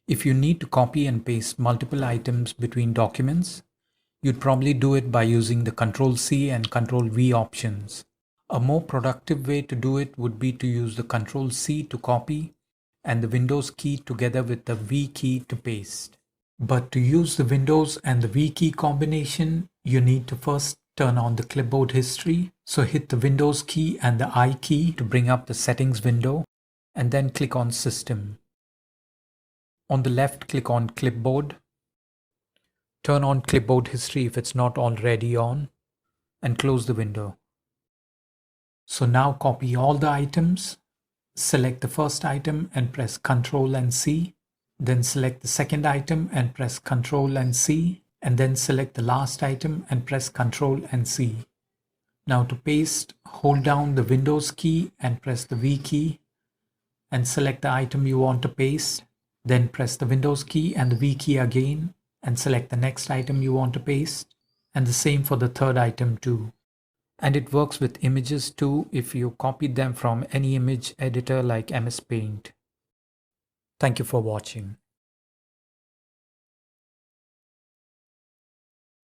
If you need to copy and paste multiple items between documents, you'd probably do it by using the Ctrl+C and Ctrl+V options. A more productive way to do it would be to use the Ctrl+C to copy and the Windows key together with the V key to paste. But to use the Windows and the V key combination, you need to first turn on the clipboard history. So hit the Windows key and the I key to bring up the settings window, and then click on System. On the left, click on Clipboard. Turn on clipboard history if it's not already on, and close the window. So now copy all the items. Select the first item and press Ctrl and C. Then select the second item and press Ctrl and C. And then select the last item and press Ctrl and C. Now to paste, hold down the Windows key and press the V key and select the item you want to paste. Then press the Windows key and the V key again and select the next item you want to paste. And the same for the third item too. And it works with images too if you copied them from any image editor like MS Paint. Thank you for watching.